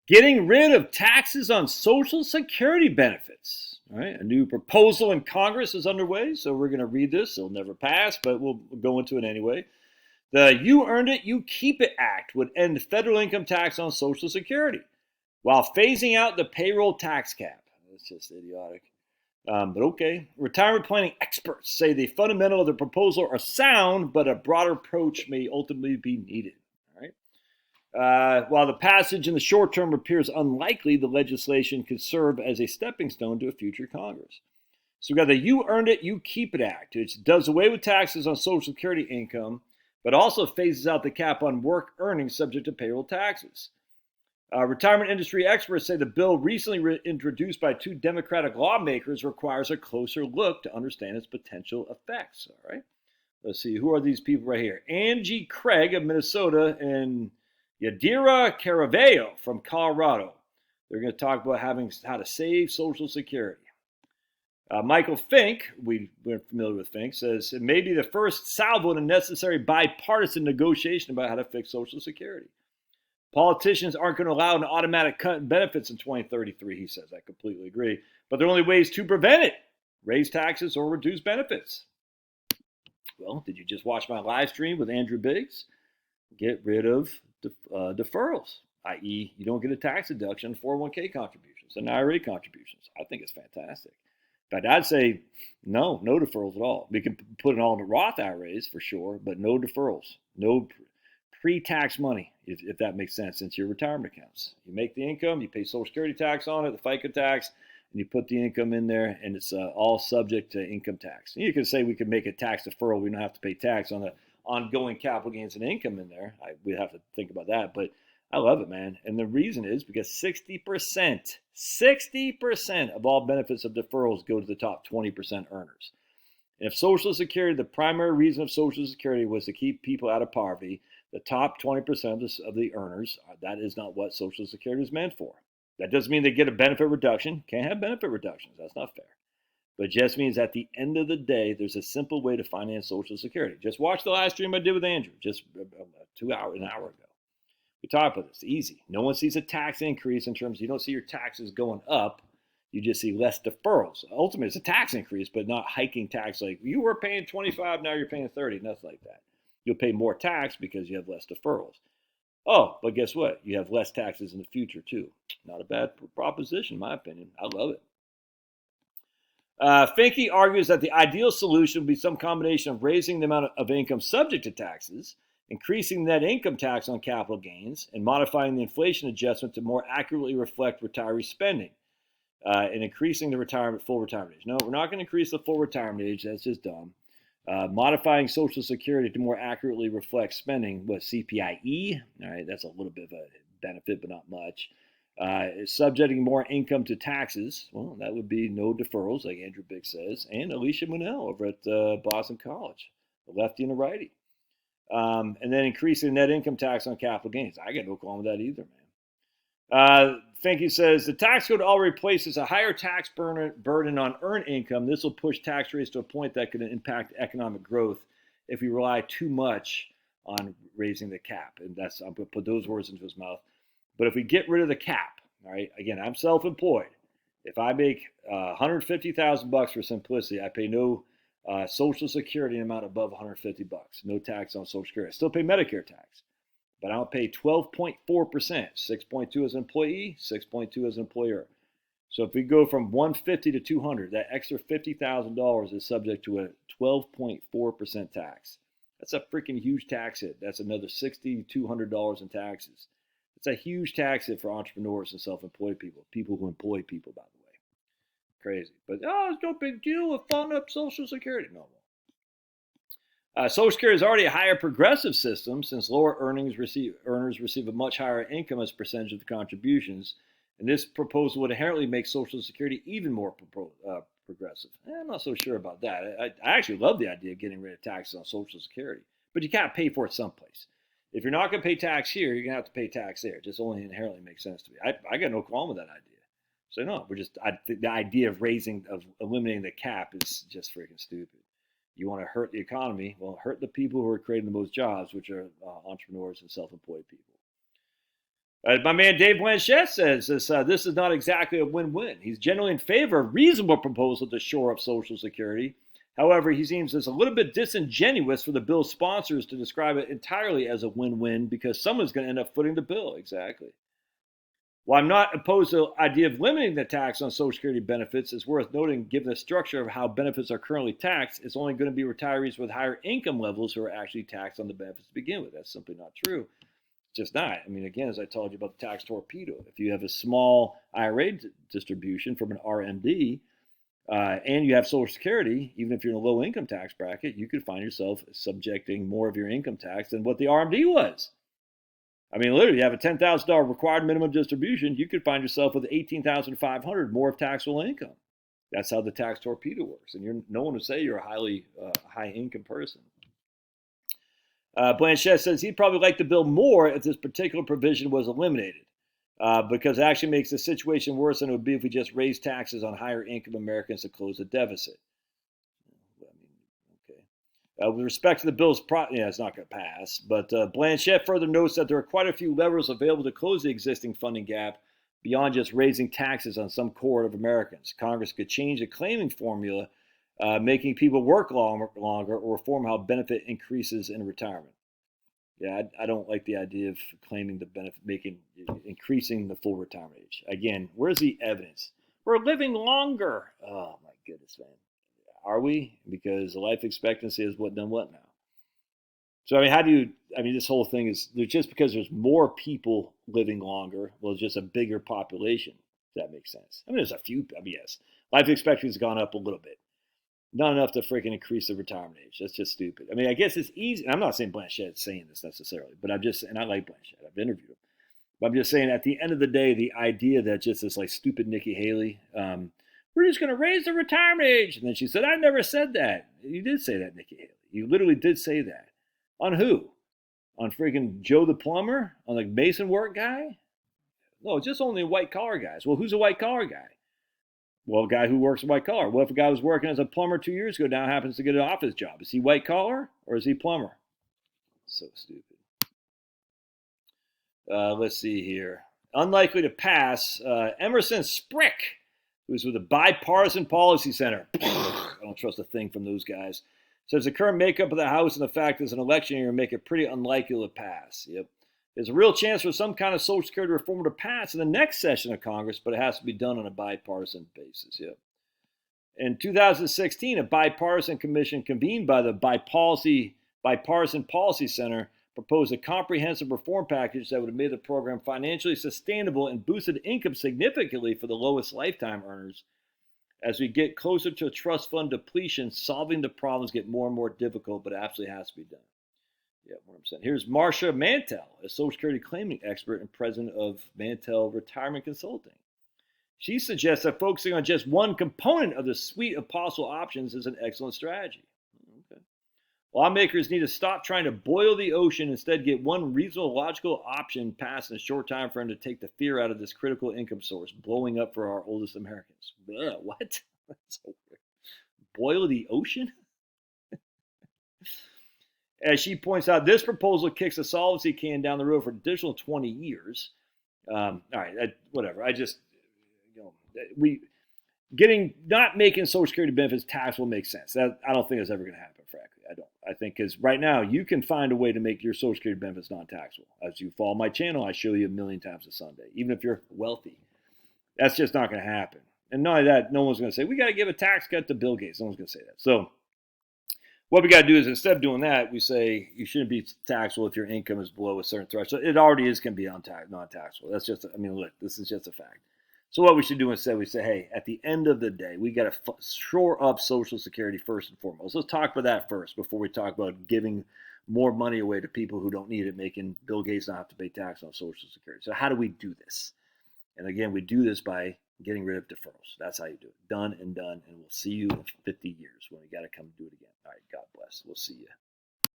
Getting rid of taxes on Social Security benefits. All right, a new proposal in Congress is underway, so we're going to read this. It'll never pass, but we'll go into it anyway. The You Earned It, You Keep It Act would end federal income tax on Social Security while phasing out the payroll tax cap. That's just idiotic. But okay. Retirement planning experts say the fundamentals of the proposal are sound, but a broader approach may ultimately be needed. All right. While the passage in the short term appears unlikely, the legislation could serve as a stepping stone to a future Congress. So we got the You Earned It, You Keep It Act, which does away with taxes on Social Security income, but also phases out the cap on work earnings subject to payroll taxes. Retirement industry experts say the bill recently introduced by two Democratic lawmakers requires a closer look to understand its potential effects. All right. Let's see. Who are these people right here? Angie Craig of Minnesota and Yadira Caravello from Colorado. They're going to talk about how to save Social Security. Michael Fink, we're familiar with Fink, says it may be the first salvo in a necessary bipartisan negotiation about how to fix Social Security. Politicians aren't going to allow an automatic cut in benefits in 2033, he says. I completely agree. But there are only ways to prevent it: raise taxes or reduce benefits. Well, did you just watch my live stream with Andrew Biggs? Get rid of deferrals, i.e., you don't get a tax deduction on 401k contributions and IRA contributions. I think it's fantastic. In fact, I'd say no deferrals at all. We can put it all into Roth IRAs for sure, but no deferrals, no pre-tax money, if that makes sense, into your retirement accounts. You make the income, you pay Social Security tax on it, the FICA tax, and you put the income in there, and it's all subject to income tax. And you could say we could make a tax deferral. We don't have to pay tax on the ongoing capital gains and income in there. We'd have to think about that, but I love it, man. And the reason is because 60% of all benefits of deferrals go to the top 20% earners. And if Social Security, the primary reason of Social Security was to keep people out of poverty, the top 20% of the earners, that is not what Social Security is meant for. That doesn't mean they get a benefit reduction. Can't have benefit reductions. That's not fair. But it just means at the end of the day, there's a simple way to finance Social Security. Just watch the live stream I did with Andrew an hour ago. We talked about this. Easy. No one sees a tax increase in terms of you don't see your taxes going up. You just see less deferrals. Ultimately, it's a tax increase, but not hiking tax like you were paying 25, now you're paying 30, nothing like that. You'll pay more tax because you have less deferrals. Oh, but guess what? You have less taxes in the future, too. Not a bad proposition, in my opinion. I love it. Finke argues that the ideal solution would be some combination of raising the amount of income subject to taxes, increasing net income tax on capital gains, and modifying the inflation adjustment to more accurately reflect retiree spending, and increasing the full retirement age. No, we're not going to increase the full retirement age. That's just dumb. Modifying Social Security to more accurately reflect spending with CPIE. All right, that's a little bit of a benefit, but not much. Subjecting more income to taxes. Well, that would be no deferrals, like Andrew Biggs says, and Alicia Munell over at Boston College, a lefty and a righty. And then increasing net income tax on capital gains. I got no problem with that either, man. Finke says the tax code already places a higher tax burden on earned income. This will push tax rates to a point that could impact economic growth if we rely too much on raising the cap. And I'm going to put those words into his mouth. But if we get rid of the cap, all right, again, I'm self-employed. If I make $150,000 for simplicity, I pay no Social Security amount above $150. No tax on Social Security. I still pay Medicare tax. But I'll pay 12.4%, 6.2 as an employee, 6.2 as an employer. So if we go from 150 to 200, that extra $50,000 is subject to a 12.4% tax. That's a freaking huge tax hit. That's another $6,200 in taxes. It's a huge tax hit for entrepreneurs and self-employed people who employ people, by the way. Crazy. But, it's no big deal with funding up Social Security. No. Social Security is already a higher progressive system since lower earners receive a much higher income as a percentage of the contributions, and this proposal would inherently make Social Security even more progressive. I'm not so sure about that. I actually love the idea of getting rid of taxes on Social Security, but you got to pay for it someplace. If you're not going to pay tax here, you're going to have to pay tax there. It just only inherently makes sense to me. I got no problem with that idea. So no, the idea of eliminating the cap is just freaking stupid. You want to hurt the economy? Well, hurt the people who are creating the most jobs, which are entrepreneurs and self-employed people. My man Dave Blanchett says this is not exactly a win-win. He's generally in favor of reasonable proposal to shore up Social Security. However, he seems it's a little bit disingenuous for the bill's sponsors to describe it entirely as a win-win because someone's going to end up footing the bill. Exactly. While I'm not opposed to the idea of limiting the tax on Social Security benefits, it's worth noting, given the structure of how benefits are currently taxed, it's only going to be retirees with higher income levels who are actually taxed on the benefits to begin with. That's simply not true. Just not. I mean, again, as I told you about the tax torpedo, if you have a small IRA distribution from an RMD and you have Social Security, even if you're in a low income tax bracket, you could find yourself subjecting more of your income tax than what the RMD was. I mean, literally, you have a $10,000 required minimum distribution, you could find yourself with $18,500 more of taxable income. That's how the tax torpedo works, and no one would say you're a highly high income person. Blanchett says he'd probably like the bill more if this particular provision was eliminated, because it actually makes the situation worse than it would be if we just raised taxes on higher income Americans to close the deficit. With respect to the bill's it's not going to pass. But Blanchett further notes that there are quite a few levers available to close the existing funding gap beyond just raising taxes on some cohort of Americans. Congress could change the claiming formula, making people work longer, or reform how benefit increases in retirement. Yeah, I don't like the idea of claiming the benefit, increasing the full retirement age. Again, where's the evidence? We're living longer. Oh my goodness, man. Are we? Because the life expectancy is what now? So, I mean, this whole thing is just because there's more people living longer, well, it's just a bigger population. If that makes sense. I mean, there's a few, yes. Life expectancy has gone up a little bit. Not enough to freaking increase the retirement age. That's just stupid. I mean, I guess it's easy. I'm not saying Blanchett's saying this necessarily, but and I like Blanchett. I've interviewed him. But I'm just saying at the end of the day, the idea that just this like stupid Nikki Haley, we're just going to raise the retirement age. And then she said, I never said that. You did say that, Nikki Haley. You literally did say that. On who? On freaking Joe the plumber? On the mason work guy? No, just only white collar guys. Well, who's a white collar guy? Well, a guy who works white collar. What if a guy was working as a plumber 2 years ago now happens to get an office job? Is he white collar or is he plumber? So stupid. Let's see here. Unlikely to pass. Emerson Sprick, who's with the Bipartisan Policy Center. I don't trust a thing from those guys. Says the current makeup of the House and the fact it's an election year make it pretty unlikely to pass. Yep. There's a real chance for some kind of Social Security reform to pass in the next session of Congress, but it has to be done on a bipartisan basis. Yep. In 2016, a bipartisan commission convened by the Bipartisan Policy Center proposed a comprehensive reform package that would have made the program financially sustainable and boosted income significantly for the lowest lifetime earners. As we get closer to trust fund depletion, solving the problems get more and more difficult, but it absolutely has to be done. Yeah, 100%. Here's Marcia Mantell, a Social Security claiming expert and president of Mantell Retirement Consulting. She suggests that focusing on just one component of the suite of possible options is an excellent strategy. Okay. Lawmakers need to stop trying to boil the ocean, instead get one reasonable, logical option passed in a short time frame to take the fear out of this critical income source, blowing up for our oldest Americans. Ugh, what? That's so weird. Boil the ocean? As she points out, this proposal kicks the solvency can down the road for an additional 20 years. All right, whatever. Not making Social Security benefits taxable makes sense. That I don't think that's ever going to happen, frankly. I don't. I think because right now you can find a way to make your Social Security benefits non-taxable. As you follow my channel, I show you a million times a Sunday, even if you're wealthy. That's just not going to happen. And not only that, no one's going to say, we got to give a tax cut to Bill Gates. No one's going to say that. So what we got to do is, instead of doing that, we say you shouldn't be taxable if your income is below a certain threshold. So it already is going to be non-taxable. That's just, look, this is just a fact. So what we should do instead, we say, hey, at the end of the day, we got to shore up Social Security first and foremost. Let's talk about that first before we talk about giving more money away to people who don't need it, making Bill Gates not have to pay tax on Social Security. So how do we do this? And again, we do this by getting rid of deferrals. That's how you do it. Done and done. And we'll see you in 50 years when we got to come do it again. All right. God bless. We'll see you.